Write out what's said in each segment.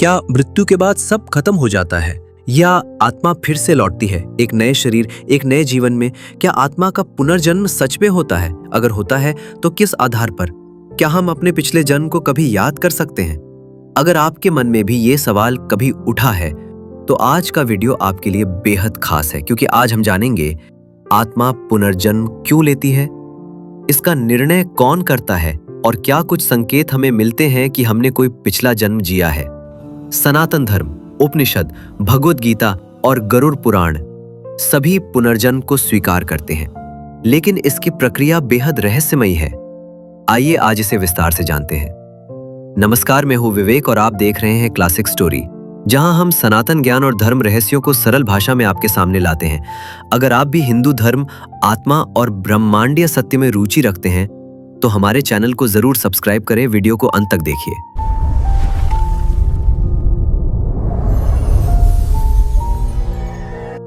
क्या मृत्यु के बाद सब खत्म हो जाता है या आत्मा फिर से लौटती है एक नए शरीर, एक नए जीवन में? क्या आत्मा का पुनर्जन्म सच में होता है? अगर होता है तो किस आधार पर? क्या हम अपने पिछले जन्म को कभी याद कर सकते हैं? अगर आपके मन में भी ये सवाल कभी उठा है तो आज का वीडियो आपके लिए बेहद खास है, क्योंकि आज हम जानेंगे आत्मा पुनर्जन्म क्यों लेती है, इसका निर्णय कौन करता है और क्या कुछ संकेत हमें मिलते हैं कि हमने कोई पिछला जन्म जिया है। सनातन धर्म, उपनिषद, भगवद गीता और गरुड़ पुराण सभी पुनर्जन्म को स्वीकार करते हैं, लेकिन इसकी प्रक्रिया बेहद रहस्यमयी है। आइए आज इसे विस्तार से जानते हैं। नमस्कार, मैं हूं विवेक और आप देख रहे हैं क्लासिक स्टोरी, जहां हम सनातन ज्ञान और धर्म रहस्यों को सरल भाषा में आपके सामने लाते हैं। अगर आप भी हिंदू धर्म, आत्मा और ब्रह्मांडीय सत्य में रुचि रखते हैं तो हमारे चैनल को जरूर सब्सक्राइब करें, वीडियो को अंत तक देखिए।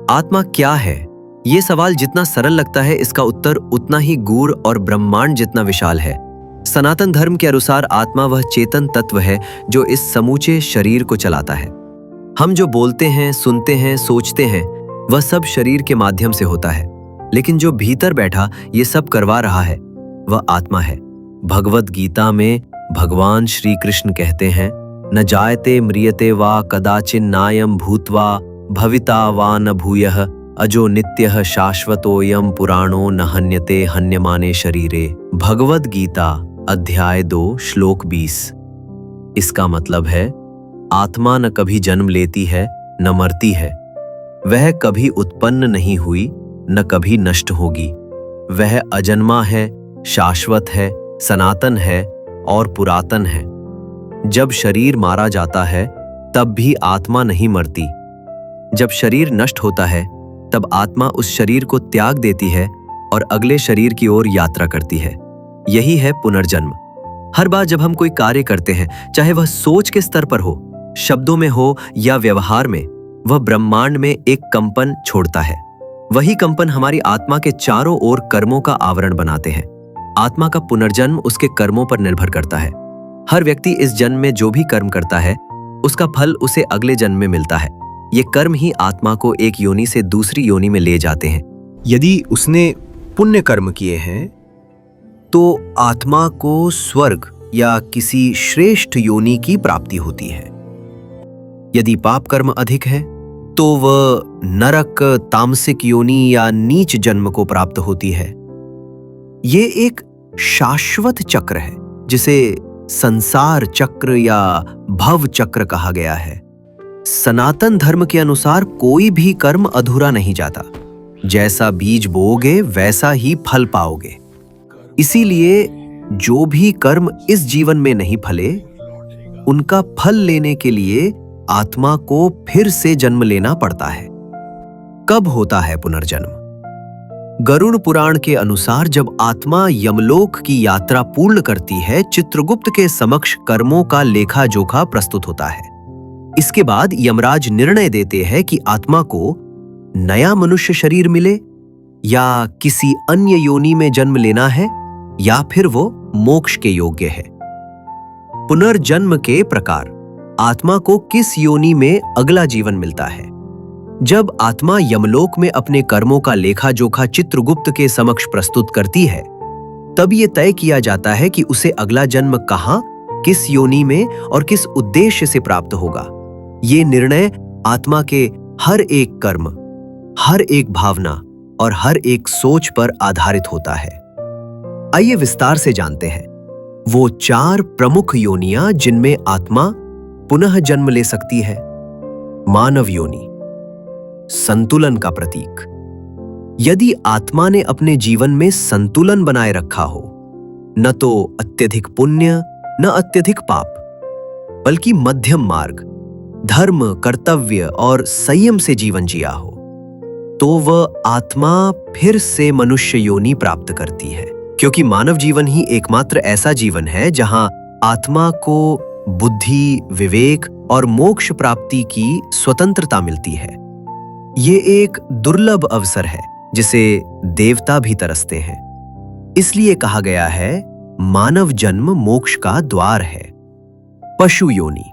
आत्मा क्या है? ये सवाल जितना सरल लगता है, इसका उत्तर उतना ही गूढ़ और ब्रह्मांड जितना विशाल है। सनातन धर्म के अनुसार आत्मा वह चेतन तत्व है जो इस समूचे शरीर को चलाता है। हम जो बोलते हैं, सुनते हैं, सोचते हैं, वह सब शरीर के माध्यम से होता है, लेकिन जो भीतर बैठा ये सब करवा रहा है वह आत्मा है। भगवद गीता में भगवान श्री कृष्ण कहते हैं, न जायते म्रियते वा कदाचिन नायम भूत्वा भविता वा न भूयः अजो नित्यः शाश्वतोयम पुराणो न हन्यते हन्यमाने शरीरे। भगवद गीता अध्याय 2 श्लोक 20। इसका मतलब है, आत्मा न कभी जन्म लेती है न मरती है। वह कभी उत्पन्न नहीं हुई न कभी नष्ट होगी। वह अजन्मा है, शाश्वत है, सनातन है और पुरातन है। जब शरीर मारा जाता है तब भी आत्मा नहीं मरती। जब शरीर नष्ट होता है तब आत्मा उस शरीर को त्याग देती है और अगले शरीर की ओर यात्रा करती है। यही है पुनर्जन्म। हर बार जब हम कोई कार्य करते हैं, चाहे वह सोच के स्तर पर हो, शब्दों में हो या व्यवहार में, वह ब्रह्मांड में एक कंपन छोड़ता है। वही कंपन हमारी आत्मा के चारों ओर कर्मों का आवरण बनाते हैं। आत्मा का पुनर्जन्म उसके कर्मों पर निर्भर करता है। हर व्यक्ति इस जन्म में जो भी कर्म करता है उसका फल उसे अगले जन्म में मिलता है। ये कर्म ही आत्मा को एक योनि से दूसरी योनि में ले जाते हैं। यदि उसने पुण्य कर्म किए हैं तो आत्मा को स्वर्ग या किसी श्रेष्ठ योनि की प्राप्ति होती है। यदि पाप कर्म अधिक है तो वह नरक, तामसिक योनि या नीच जन्म को प्राप्त होती है। ये एक शाश्वत चक्र है जिसे संसार चक्र या भव चक्र कहा गया है। सनातन धर्म के अनुसार कोई भी कर्म अधूरा नहीं जाता। जैसा बीज बोओगे वैसा ही फल पाओगे। इसीलिए जो भी कर्म इस जीवन में नहीं फले, उनका फल लेने के लिए आत्मा को फिर से जन्म लेना पड़ता है। कब होता है पुनर्जन्म? गरुड़ पुराण के अनुसार जब आत्मा यमलोक की यात्रा पूर्ण करती है, चित्रगुप्त के समक्ष कर्मों का लेखा जोखा प्रस्तुत होता है। इसके बाद यमराज निर्णय देते हैं कि आत्मा को नया मनुष्य शरीर मिले या किसी अन्य योनि में जन्म लेना है, या फिर वो मोक्ष के योग्य है। पुनर्जन्म के प्रकार, आत्मा को किस योनि में अगला जीवन मिलता है। जब आत्मा यमलोक में अपने कर्मों का लेखा जोखा चित्रगुप्त के समक्ष प्रस्तुत करती है, तब यह तय किया जाता है कि उसे अगला जन्म कहां, किस योनि में और किस उद्देश्य से प्राप्त होगा। ये निर्णय आत्मा के हर एक कर्म, हर एक भावना और हर एक सोच पर आधारित होता है। आइए विस्तार से जानते हैं वो 4 प्रमुख योनियां जिनमें आत्मा पुनः जन्म ले सकती है। मानव योनि, संतुलन का प्रतीक। यदि आत्मा ने अपने जीवन में संतुलन बनाए रखा हो, न तो अत्यधिक पुण्य न अत्यधिक पाप, बल्कि मध्यम मार्ग, धर्म, कर्तव्य और संयम से जीवन जिया हो, तो वह आत्मा फिर से मनुष्य योनि प्राप्त करती है। क्योंकि मानव जीवन ही एकमात्र ऐसा जीवन है जहां आत्मा को बुद्धि, विवेक और मोक्ष प्राप्ति की स्वतंत्रता मिलती है। ये एक दुर्लभ अवसर है जिसे देवता भी तरसते हैं। इसलिए कहा गया है, मानव जन्म मोक्ष का द्वार है। पशु योनि।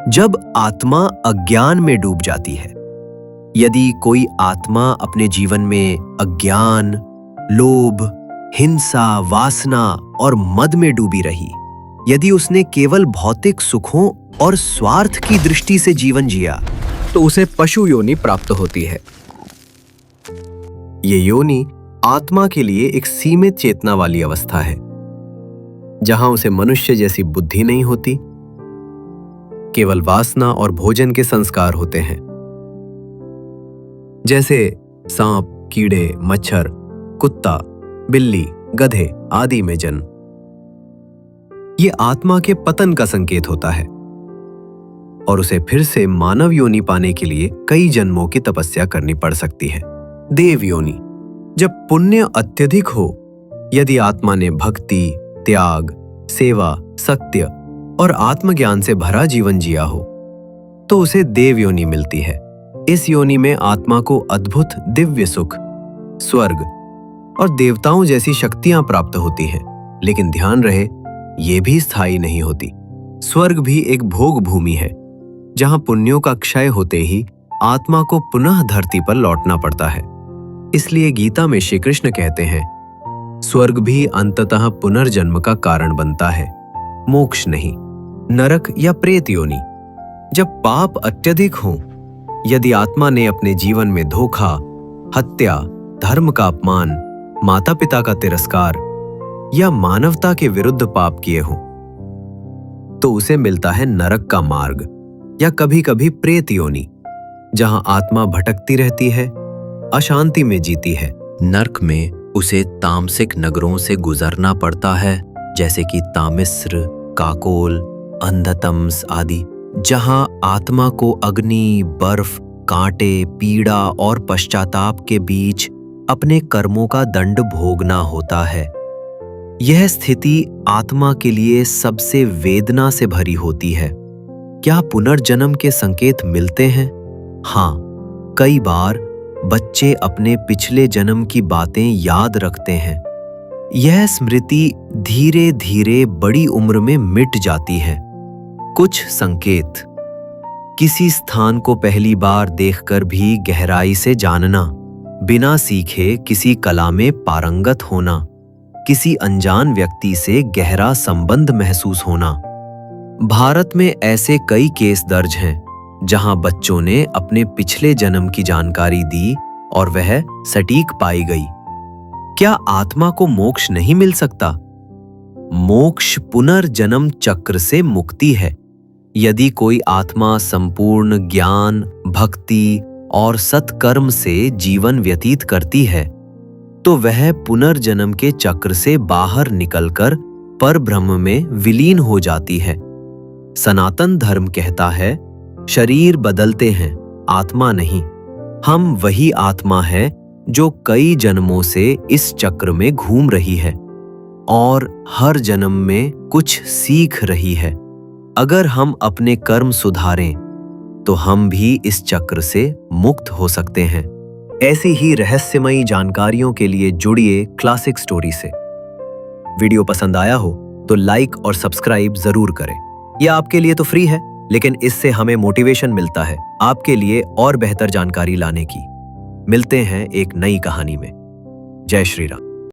जब आत्मा अज्ञान में डूब जाती है, यदि कोई आत्मा अपने जीवन में अज्ञान, लोभ, हिंसा, वासना और मद में डूबी रही, यदि उसने केवल भौतिक सुखों और स्वार्थ की दृष्टि से जीवन जिया, तो उसे पशु योनि प्राप्त होती है। ये योनि आत्मा के लिए एक सीमित चेतना वाली अवस्था है, जहां उसे मनुष्य जैसी बुद्धि नहीं होती, केवल वासना और भोजन के संस्कार होते हैं, जैसे सांप, कीड़े, मच्छर, कुत्ता, बिल्ली, गधे आदि में जन्म। ये आत्मा के पतन का संकेत होता है और उसे फिर से मानव योनि पाने के लिए कई जन्मों की तपस्या करनी पड़ सकती है। देव योनि, जब पुण्य अत्यधिक हो, यदि आत्मा ने भक्ति, त्याग, सेवा, सत्य और आत्मज्ञान से भरा जीवन जिया हो, तो उसे देव योनि मिलती है। इस योनि में आत्मा को अद्भुत दिव्य सुख, स्वर्ग और देवताओं जैसी शक्तियां प्राप्त होती हैं। लेकिन ध्यान रहे, ये भी स्थायी नहीं होती। स्वर्ग भी एक भोग भूमि है, जहां पुण्यों का क्षय होते ही आत्मा को पुनः धरती पर लौटना पड़ता है। इसलिए गीता में श्री कृष्ण कहते हैं, स्वर्ग भी अंततः पुनर्जन्म का कारण बनता है, मोक्ष नहीं। नरक या प्रेत योनि, जब पाप अत्यधिक हो, यदि आत्मा ने अपने जीवन में धोखा, हत्या, धर्म का अपमान, माता पिता का तिरस्कार या मानवता के विरुद्ध पाप किए हों, तो उसे मिलता है नरक का मार्ग या कभी कभी प्रेत योनि, जहां आत्मा भटकती रहती है, अशांति में जीती है। नरक में उसे तामसिक नगरों से गुजरना पड़ता है, जैसे कि तामिस्र, काकोल, अंधतम्स आदि, जहां आत्मा को अग्नि, बर्फ, कांटे, पीड़ा और पश्चाताप के बीच अपने कर्मों का दंड भोगना होता है। यह स्थिति आत्मा के लिए सबसे वेदना से भरी होती है। क्या पुनर्जन्म के संकेत मिलते हैं? हाँ, कई बार बच्चे अपने पिछले जन्म की बातें याद रखते हैं। यह स्मृति धीरे धीरे बड़ी उम्र में मिट जाती है। कुछ संकेत: किसी स्थान को पहली बार देखकर भी गहराई से जानना, बिना सीखे किसी कला में पारंगत होना, किसी अनजान व्यक्ति से गहरा संबंध महसूस होना। भारत में ऐसे कई केस दर्ज हैं जहां बच्चों ने अपने पिछले जन्म की जानकारी दी और वह सटीक पाई गई। क्या आत्मा को मोक्ष नहीं मिल सकता? मोक्ष पुनर्जन्म चक्र से मुक्ति है। यदि कोई आत्मा संपूर्ण ज्ञान, भक्ति और सत्कर्म से जीवन व्यतीत करती है, तो वह पुनर्जन्म के चक्र से बाहर निकलकर परब्रह्म में विलीन हो जाती है। सनातन धर्म कहता है, शरीर बदलते हैं, आत्मा नहीं। हम वही आत्मा है जो कई जन्मों से इस चक्र में घूम रही है और हर जन्म में कुछ सीख रही है। अगर हम अपने कर्म सुधारें, तो हम भी इस चक्र से मुक्त हो सकते हैं। ऐसी ही रहस्यमयी जानकारियों के लिए जुड़िए क्लासिक स्टोरी से। वीडियो पसंद आया हो तो लाइक और सब्सक्राइब जरूर करें। यह आपके लिए तो फ्री है, लेकिन इससे हमें मोटिवेशन मिलता है आपके लिए और बेहतर जानकारी लाने की। मिलते हैं एक नई कहानी में। जय श्री राम।